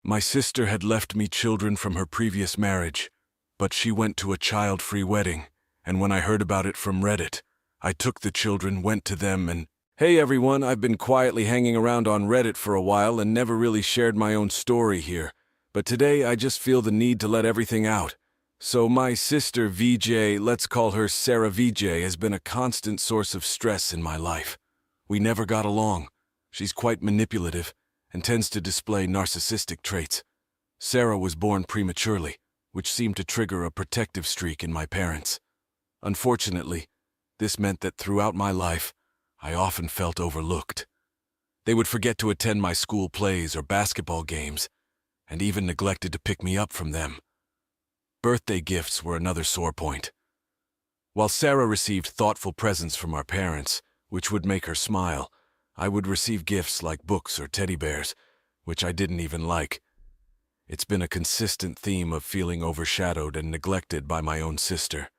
My sister had left me children from her previous marriage, but she went to a child-free wedding, and when I heard about it from Reddit, I took the children, went to them, and hey everyone, I've been quietly hanging around on Reddit for a while and never really shared my own story here, but today I just feel the need to let everything out. So my sister VJ, let's call her Sarah VJ, has been a constant source of stress in my life. We never got along. She's quite manipulative and tends to display narcissistic traits. Sarah was born prematurely, which seemed to trigger a protective streak in my parents. Unfortunately, this meant that throughout my life, I often felt overlooked. They would forget to attend my school plays or basketball games, and even neglected to pick me up from them. Birthday gifts were another sore point. While Sarah received thoughtful presents from our parents, which would make her smile, I would receive gifts like books or teddy bears, which I didn't even like. It's been a consistent theme of feeling overshadowed and neglected by my own sister.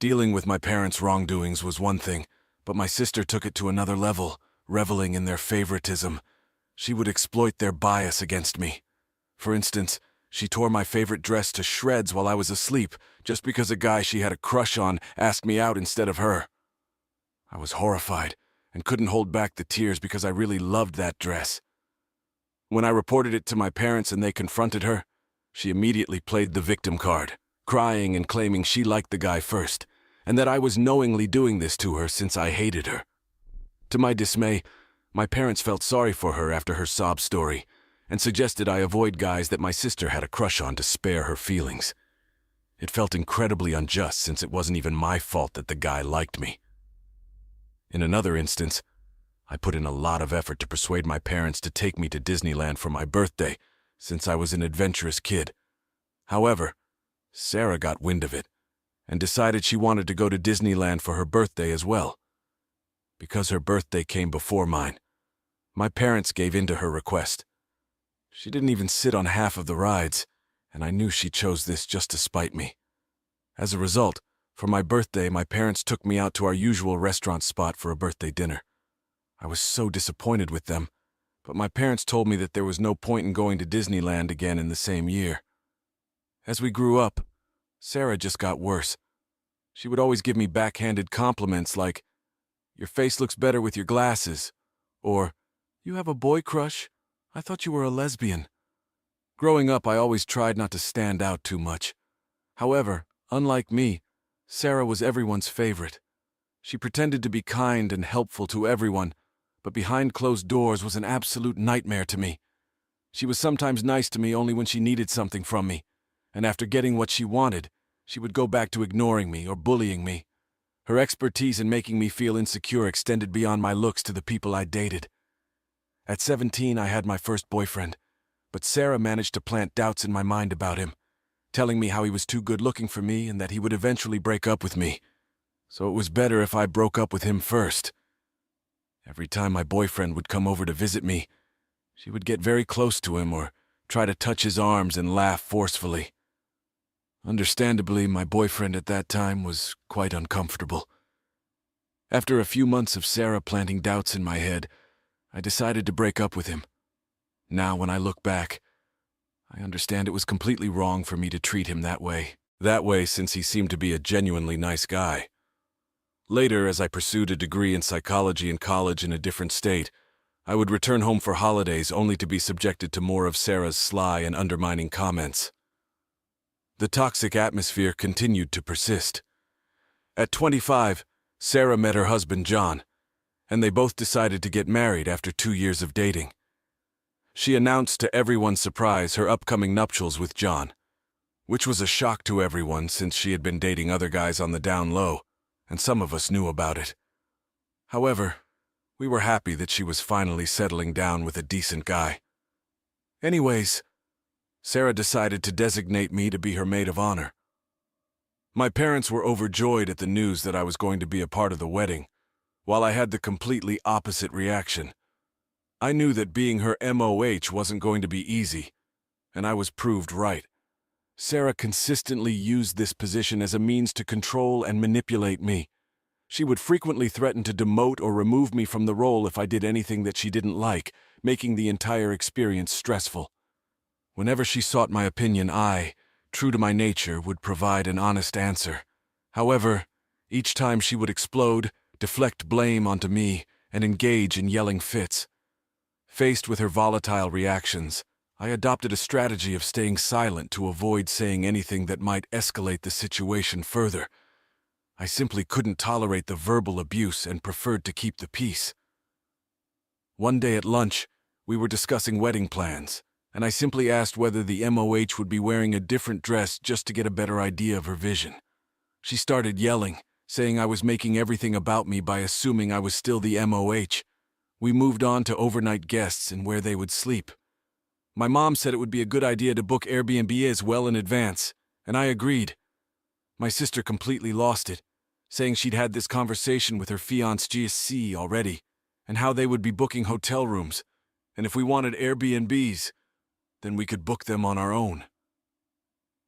Dealing with my parents' wrongdoings was one thing, but my sister took it to another level, reveling in their favoritism. She would exploit their bias against me. For instance, she tore my favorite dress to shreds while I was asleep, just because a guy she had a crush on asked me out instead of her. I was horrified and couldn't hold back the tears because I really loved that dress. When I reported it to my parents and they confronted her, she immediately played the victim card, crying and claiming she liked the guy first, and that I was knowingly doing this to her since I hated her. To my dismay, my parents felt sorry for her after her sob story, and suggested I avoid guys that my sister had a crush on to spare her feelings. It felt incredibly unjust since it wasn't even my fault that the guy liked me. In another instance, I put in a lot of effort to persuade my parents to take me to Disneyland for my birthday, since I was an adventurous kid. However, Sarah got wind of it, and decided she wanted to go to Disneyland for her birthday as well. Because her birthday came before mine, my parents gave in to her request. She didn't even sit on half of the rides, and I knew she chose this just to spite me. As a result, for my birthday, my parents took me out to our usual restaurant spot for a birthday dinner. I was so disappointed with them, but my parents told me that there was no point in going to Disneyland again in the same year. As we grew up, Sarah just got worse. She would always give me backhanded compliments like, "Your face looks better with your glasses," or, "You have a boy crush? I thought you were a lesbian." Growing up, I always tried not to stand out too much. However, unlike me, Sarah was everyone's favorite. She pretended to be kind and helpful to everyone, but behind closed doors was an absolute nightmare to me. She was sometimes nice to me only when she needed something from me, and after getting what she wanted, she would go back to ignoring me or bullying me. Her expertise in making me feel insecure extended beyond my looks to the people I dated. At 17, I had my first boyfriend, but Sarah managed to plant doubts in my mind about him, telling me how he was too good-looking for me and that he would eventually break up with me. So it was better if I broke up with him first. Every time my boyfriend would come over to visit me, she would get very close to him or try to touch his arms and laugh forcefully. Understandably, my boyfriend at that time was quite uncomfortable. After a few months of Sarah planting doubts in my head, I decided to break up with him. Now, when I look back, I understand it was completely wrong for me to treat him that way. Since he seemed to be a genuinely nice guy. Later, as I pursued a degree in psychology in college in a different state, I would return home for holidays only to be subjected to more of Sarah's sly and undermining comments. The toxic atmosphere continued to persist. At 25, Sarah met her husband John, and they both decided to get married after 2 years of dating. She announced to everyone's surprise her upcoming nuptials with John, which was a shock to everyone since she had been dating other guys on the down low, and some of us knew about it. However, we were happy that she was finally settling down with a decent guy. Anyways, Sarah decided to designate me to be her maid of honor. My parents were overjoyed at the news that I was going to be a part of the wedding, while I had the completely opposite reaction. I knew that being her MOH wasn't going to be easy, and I was proved right. Sarah consistently used this position as a means to control and manipulate me. She would frequently threaten to demote or remove me from the role if I did anything that she didn't like, making the entire experience stressful. Whenever she sought my opinion, I, true to my nature, would provide an honest answer. However, each time she would explode, deflect blame onto me, and engage in yelling fits. Faced with her volatile reactions, I adopted a strategy of staying silent to avoid saying anything that might escalate the situation further. I simply couldn't tolerate the verbal abuse and preferred to keep the peace. One day at lunch, we were discussing wedding plans, and I simply asked whether the MOH would be wearing a different dress just to get a better idea of her vision. She started yelling, saying I was making everything about me by assuming I was still the MOH. We moved on to overnight guests and where they would sleep. My mom said it would be a good idea to book Airbnb as well in advance, and I agreed. My sister completely lost it, saying she'd had this conversation with her fiancé already, and how they would be booking hotel rooms, and if we wanted Airbnbs, then we could book them on our own.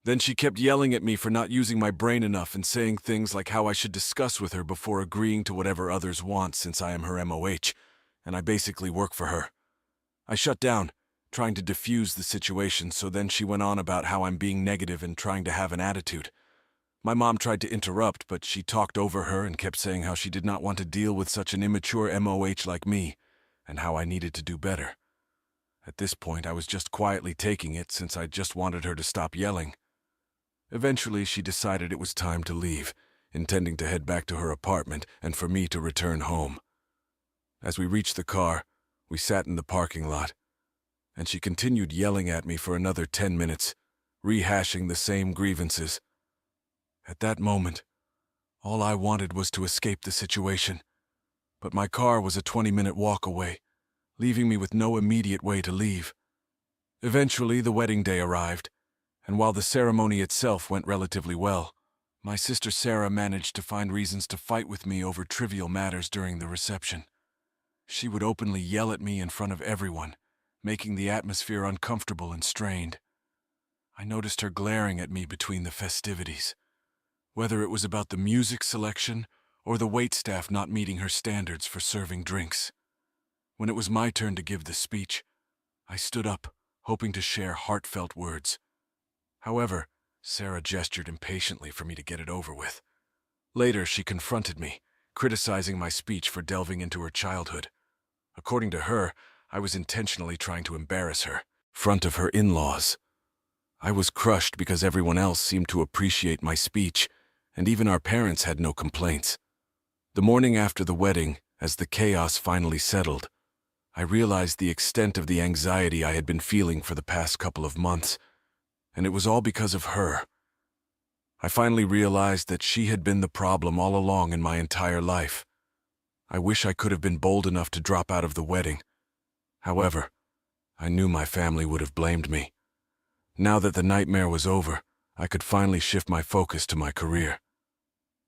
Then she kept yelling at me for not using my brain enough and saying things like how I should discuss with her before agreeing to whatever others want since I am her MOH, and I basically work for her. I shut down, trying to diffuse the situation, so then she went on about how I'm being negative and trying to have an attitude. My mom tried to interrupt, but she talked over her and kept saying how she did not want to deal with such an immature MOH like me, and how I needed to do better. At this point, I was just quietly taking it since I just wanted her to stop yelling. Eventually, she decided it was time to leave, intending to head back to her apartment and for me to return home. As we reached the car, we sat in the parking lot, and she continued yelling at me for another 10 minutes, rehashing the same grievances. At that moment, all I wanted was to escape the situation, but my car was a 20-minute walk away, leaving me with no immediate way to leave. Eventually, the wedding day arrived, and while the ceremony itself went relatively well, my sister Sarah managed to find reasons to fight with me over trivial matters during the reception. She would openly yell at me in front of everyone, making the atmosphere uncomfortable and strained. I noticed her glaring at me between the festivities, whether it was about the music selection or the waitstaff not meeting her standards for serving drinks. When it was my turn to give the speech, I stood up, hoping to share heartfelt words. However, Sarah gestured impatiently for me to get it over with. Later, she confronted me, criticizing my speech for delving into her childhood. According to her, I was intentionally trying to embarrass her, in front of her in-laws. I was crushed because everyone else seemed to appreciate my speech, and even our parents had no complaints. The morning after the wedding, as the chaos finally settled, I realized the extent of the anxiety I had been feeling for the past couple of months, and it was all because of her. I finally realized that she had been the problem all along in my entire life. I wish I could have been bold enough to drop out of the wedding. However, I knew my family would have blamed me. Now that the nightmare was over, I could finally shift my focus to my career.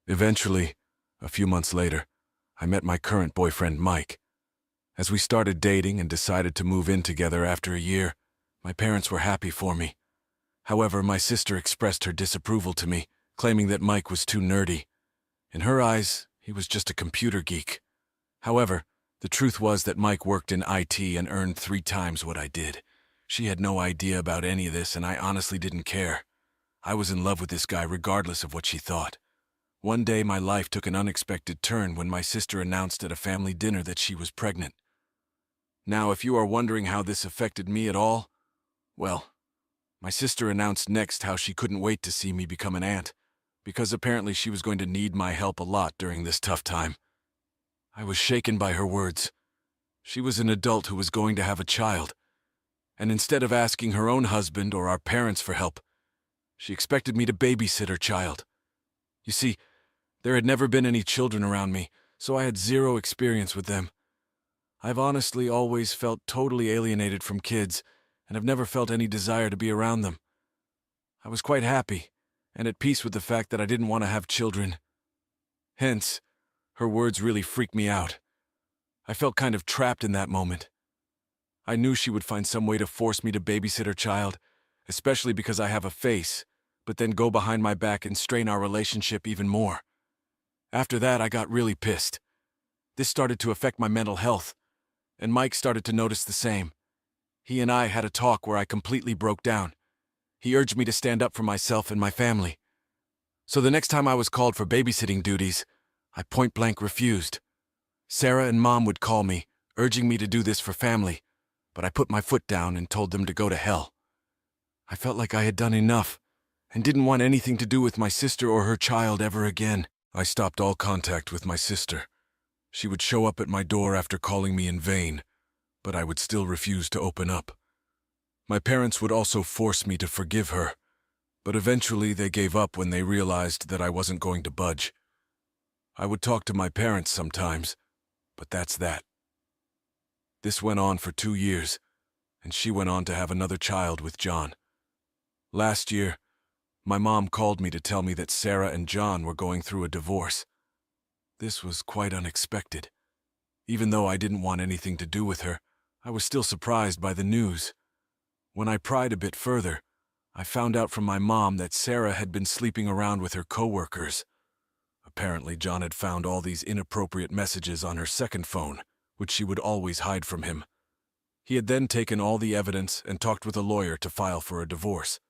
Eventually, a few months later, I met my current boyfriend, Mike. As we started dating and decided to move in together after a year, my parents were happy for me. However, my sister expressed her disapproval to me, claiming that Mike was too nerdy. In her eyes, he was just a computer geek. However, the truth was that Mike worked in IT and earned 3 times what I did. She had no idea about any of this, and I honestly didn't care. I was in love with this guy regardless of what she thought. One day, my life took an unexpected turn when my sister announced at a family dinner that she was pregnant. Now, if you are wondering how this affected me at all, well, my sister announced next how she couldn't wait to see me become an aunt, because apparently she was going to need my help a lot during this tough time. I was shaken by her words. She was an adult who was going to have a child, and instead of asking her own husband or our parents for help, she expected me to babysit her child. You see, there had never been any children around me, so I had zero experience with them. I've honestly always felt totally alienated from kids, and have never felt any desire to be around them. I was quite happy, and at peace with the fact that I didn't want to have children. Hence, her words really freaked me out. I felt kind of trapped in that moment. I knew she would find some way to force me to babysit her child, especially because I have a face, but then go behind my back and strain our relationship even more. After that, I got really pissed. This started to affect my mental health, and Mike started to notice the same. He and I had a talk where I completely broke down. He urged me to stand up for myself and my family. So the next time I was called for babysitting duties, I point-blank refused. Sarah and Mom would call me, urging me to do this for family, but I put my foot down and told them to go to hell. I felt like I had done enough and didn't want anything to do with my sister or her child ever again. I stopped all contact with my sister. She would show up at my door after calling me in vain, but I would still refuse to open up. My parents would also force me to forgive her, but eventually they gave up when they realized that I wasn't going to budge. I would talk to my parents sometimes, but that's that. This went on for 2 years, and she went on to have another child with John. Last year, my mom called me to tell me that Sarah and John were going through a divorce. This was quite unexpected. Even though I didn't want anything to do with her, I was still surprised by the news. When I pried a bit further, I found out from my mom that Sarah had been sleeping around with her coworkers. Apparently, John had found all these inappropriate messages on her second phone, which she would always hide from him. He had then taken all the evidence and talked with a lawyer to file for a divorce.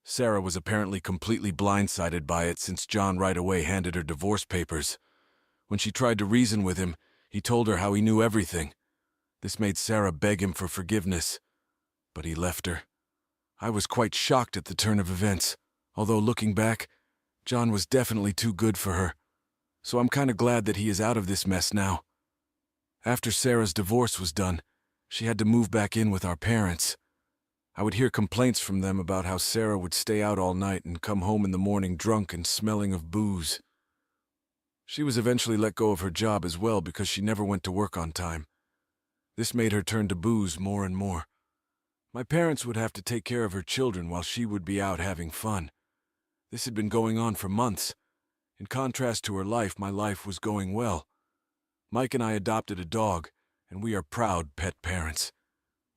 Sarah was apparently completely blindsided by it since John right away handed her divorce papers. When she tried to reason with him, he told her how he knew everything. This made Sarah beg him for forgiveness, but he left her. I was quite shocked at the turn of events, although looking back, John was definitely too good for her. So I'm kinda glad that he is out of this mess now. After Sarah's divorce was done, she had to move back in with our parents. I would hear complaints from them about how Sarah would stay out all night and come home in the morning drunk and smelling of booze. She was eventually let go of her job as well because she never went to work on time. This made her turn to booze more and more. My parents would have to take care of her children while she would be out having fun. This had been going on for months. In contrast to her life, my life was going well. Mike and I adopted a dog, and we are proud pet parents.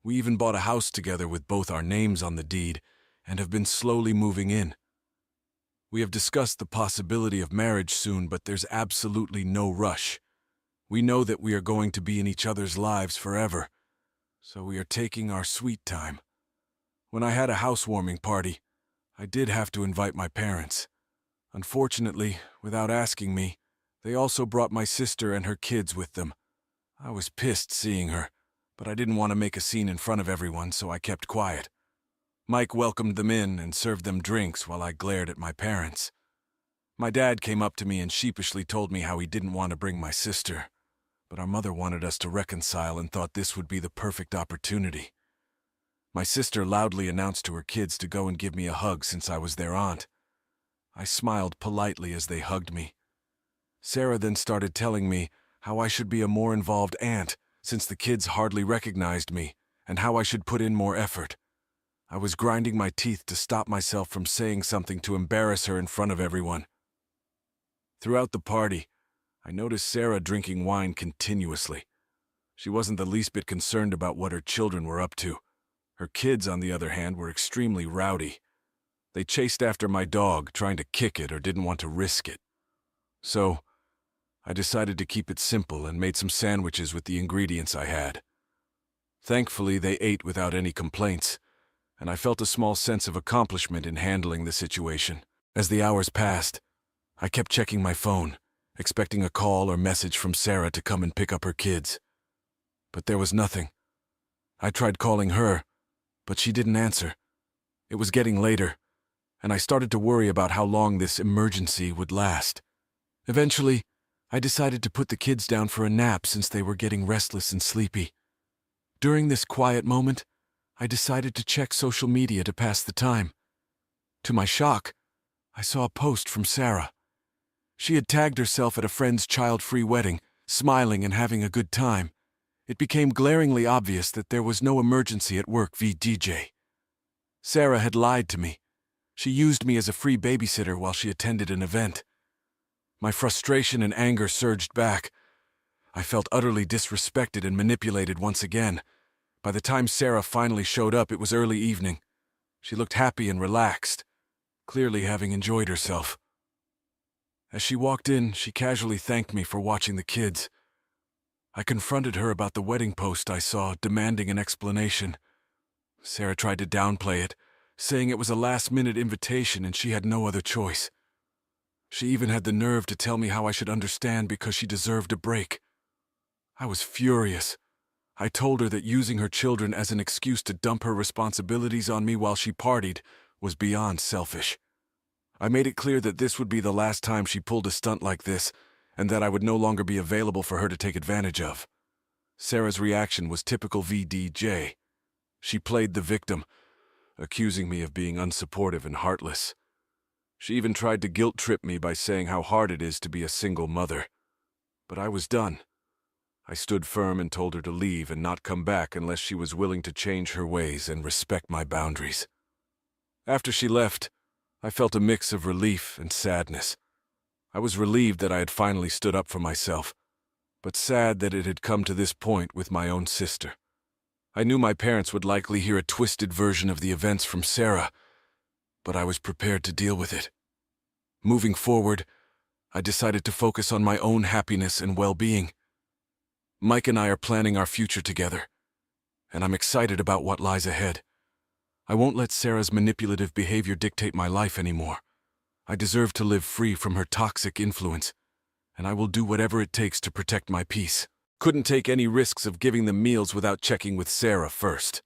We even bought a house together with both our names on the deed, and have been slowly moving in. We have discussed the possibility of marriage soon, but there's absolutely no rush. We know that we are going to be in each other's lives forever, so we are taking our sweet time. When I had a housewarming party, I did have to invite my parents. Unfortunately, without asking me, they also brought my sister and her kids with them. I was pissed seeing her, but I didn't want to make a scene in front of everyone, so I kept quiet. Mike welcomed them in and served them drinks while I glared at my parents. My dad came up to me and sheepishly told me how he didn't want to bring my sister, but our mother wanted us to reconcile and thought this would be the perfect opportunity. My sister loudly announced to her kids to go and give me a hug since I was their aunt. I smiled politely as they hugged me. Sarah then started telling me how I should be a more involved aunt since the kids hardly recognized me, and how I should put in more effort. I was grinding my teeth to stop myself from saying something to embarrass her in front of everyone. Throughout the party, I noticed Sarah drinking wine continuously. She wasn't the least bit concerned about what her children were up to. Her kids, on the other hand, were extremely rowdy. They chased after my dog, trying to kick it or didn't want to risk it. So, I decided to keep it simple and made some sandwiches with the ingredients I had. Thankfully, they ate without any complaints, and I felt a small sense of accomplishment in handling the situation. As the hours passed, I kept checking my phone, expecting a call or message from Sarah to come and pick up her kids. But there was nothing. I tried calling her, but she didn't answer. It was getting later, and I started to worry about how long this emergency would last. Eventually, I decided to put the kids down for a nap since they were getting restless and sleepy. During this quiet moment, I decided to check social media to pass the time. To my shock, I saw a post from Sarah. She had tagged herself at a friend's child-free wedding, smiling and having a good time. It became glaringly obvious that there was no emergency at work VDJ. Sarah had lied to me. She used me as a free babysitter while she attended an event. My frustration and anger surged back. I felt utterly disrespected and manipulated once again. By the time Sarah finally showed up, it was early evening. She looked happy and relaxed, clearly having enjoyed herself. As she walked in, she casually thanked me for watching the kids. I confronted her about the wedding post I saw, demanding an explanation. Sarah tried to downplay it, saying it was a last-minute invitation and she had no other choice. She even had the nerve to tell me how I should understand because she deserved a break. I was furious. I told her that using her children as an excuse to dump her responsibilities on me while she partied was beyond selfish. I made it clear that this would be the last time she pulled a stunt like this, and that I would no longer be available for her to take advantage of. Sarah's reaction was typical VDJ. She played the victim, accusing me of being unsupportive and heartless. She even tried to guilt-trip me by saying how hard it is to be a single mother. But I was done. I stood firm and told her to leave and not come back unless she was willing to change her ways and respect my boundaries. After she left, I felt a mix of relief and sadness. I was relieved that I had finally stood up for myself, but sad that it had come to this point with my own sister. I knew my parents would likely hear a twisted version of the events from Sarah, but I was prepared to deal with it. Moving forward, I decided to focus on my own happiness and well-being. Mike and I are planning our future together, and I'm excited about what lies ahead. I won't let Sarah's manipulative behavior dictate my life anymore. I deserve to live free from her toxic influence, and I will do whatever it takes to protect my peace. Couldn't take any risks of giving them meals without checking with Sarah first.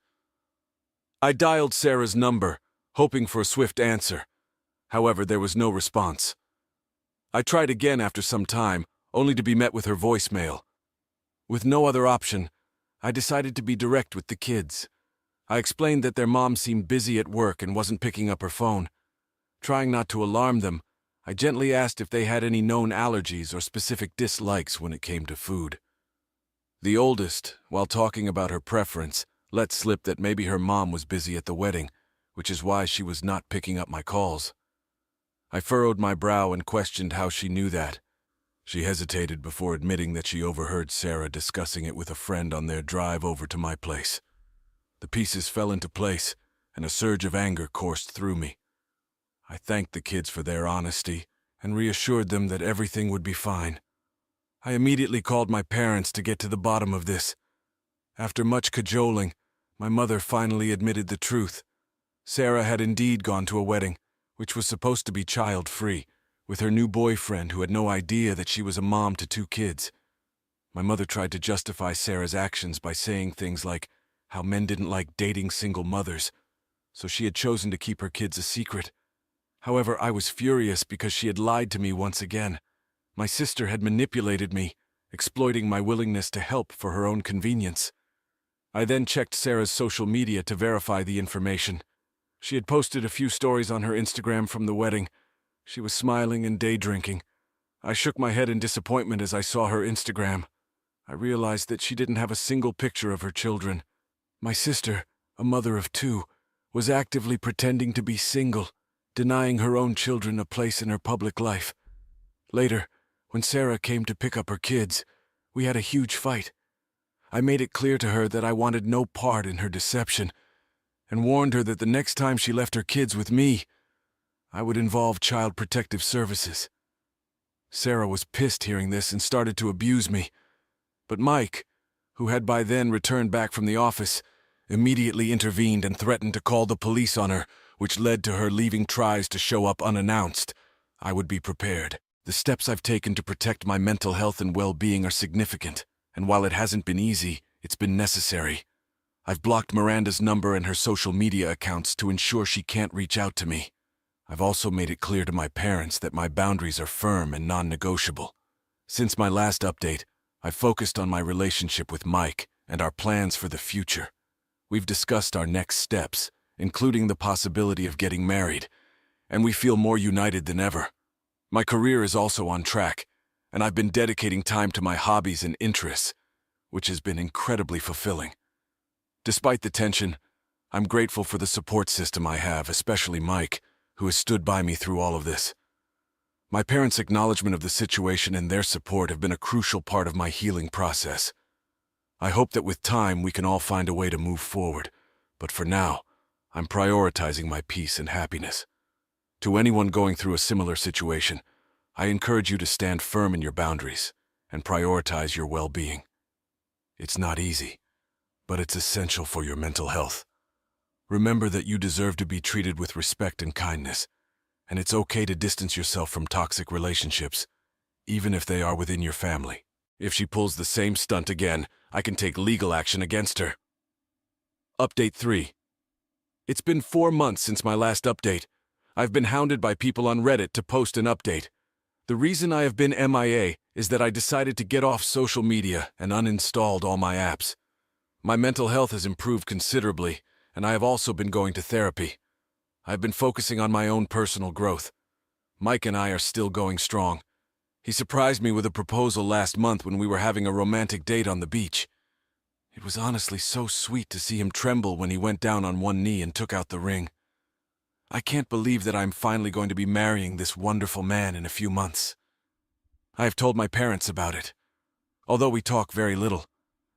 I dialed Sarah's number, hoping for a swift answer. However, there was no response. I tried again after some time, only to be met with her voicemail. With no other option, I decided to be direct with the kids. I explained that their mom seemed busy at work and wasn't picking up her phone. Trying not to alarm them, I gently asked if they had any known allergies or specific dislikes when it came to food. The oldest, while talking about her preference, let slip that maybe her mom was busy at the wedding, which is why she was not picking up my calls. I furrowed my brow and questioned how she knew that. She hesitated before admitting that she overheard Sarah discussing it with a friend on their drive over to my place. The pieces fell into place, and a surge of anger coursed through me. I thanked the kids for their honesty and reassured them that everything would be fine. I immediately called my parents to get to the bottom of this. After much cajoling, my mother finally admitted the truth. Sarah had indeed gone to a wedding, which was supposed to be child-free, with her new boyfriend who had no idea that she was a mom to 2 kids. My mother tried to justify Sarah's actions by saying things like how men didn't like dating single mothers, so she had chosen to keep her kids a secret. However, I was furious because she had lied to me once again. My sister had manipulated me, exploiting my willingness to help for her own convenience. I then checked Sarah's social media to verify the information. She had posted a few stories on her Instagram from the wedding. She was smiling and day drinking. I shook my head in disappointment as I saw her Instagram. I realized that she didn't have a single picture of her children. My sister, a mother of 2, was actively pretending to be single, denying her own children a place in her public life. Later, when Sarah came to pick up her kids, we had a huge fight. I made it clear to her that I wanted no part in her deception, and warned her that the next time she left her kids with me, I would involve Child Protective Services. Sarah was pissed hearing this and started to abuse me. But Mike, who had by then returned back from the office, immediately intervened and threatened to call the police on her, which led to her leaving tries to show up unannounced. I would be prepared. The steps I've taken to protect my mental health and well-being are significant, and while it hasn't been easy, it's been necessary. I've blocked Miranda's number and her social media accounts to ensure she can't reach out to me. I've also made it clear to my parents that my boundaries are firm and non-negotiable. Since my last update, I've focused on my relationship with Mike and our plans for the future. We've discussed our next steps, including the possibility of getting married, and we feel more united than ever. My career is also on track, and I've been dedicating time to my hobbies and interests, which has been incredibly fulfilling. Despite the tension, I'm grateful for the support system I have, especially Mike, who has stood by me through all of this. My parents' acknowledgement of the situation and their support have been a crucial part of my healing process. I hope that with time we can all find a way to move forward, but for now, I'm prioritizing my peace and happiness. To anyone going through a similar situation, I encourage you to stand firm in your boundaries and prioritize your well-being. It's not easy, but it's essential for your mental health. Remember that you deserve to be treated with respect and kindness, and it's okay to distance yourself from toxic relationships, even if they are within your family. If she pulls the same stunt again, I can take legal action against her. Update 3. It's been 4 months since my last update. I've been hounded by people on Reddit to post an update. The reason I have been MIA is that I decided to get off social media and uninstalled all my apps. My mental health has improved considerably, and I have also been going to therapy. I've been focusing on my own personal growth. Mike and I are still going strong. He surprised me with a proposal last month when we were having a romantic date on the beach. It was honestly so sweet to see him tremble when he went down on one knee and took out the ring. I can't believe that I'm finally going to be marrying this wonderful man in a few months. I have told my parents about it. Although we talk very little,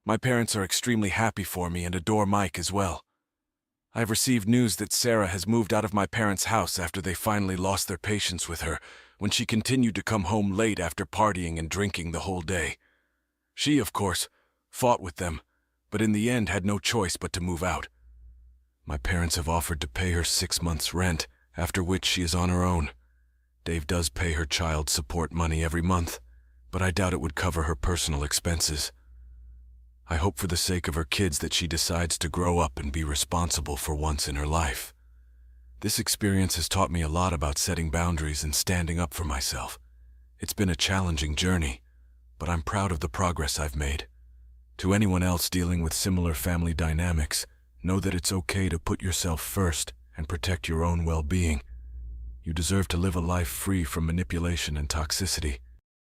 my parents are extremely happy for me and adore Mike as well. I have received news that Sarah has moved out of my parents' house after they finally lost their patience with her when she continued to come home late after partying and drinking the whole day. She, of course, fought with them, but in the end had no choice but to move out. My parents have offered to pay her 6 months' rent, after which she is on her own. Dave does pay her child support money every month, but I doubt it would cover her personal expenses. I hope for the sake of her kids that she decides to grow up and be responsible for once in her life. This experience has taught me a lot about setting boundaries and standing up for myself. It's been a challenging journey, but I'm proud of the progress I've made. To anyone else dealing with similar family dynamics, know that it's okay to put yourself first and protect your own well-being. You deserve to live a life free from manipulation and toxicity.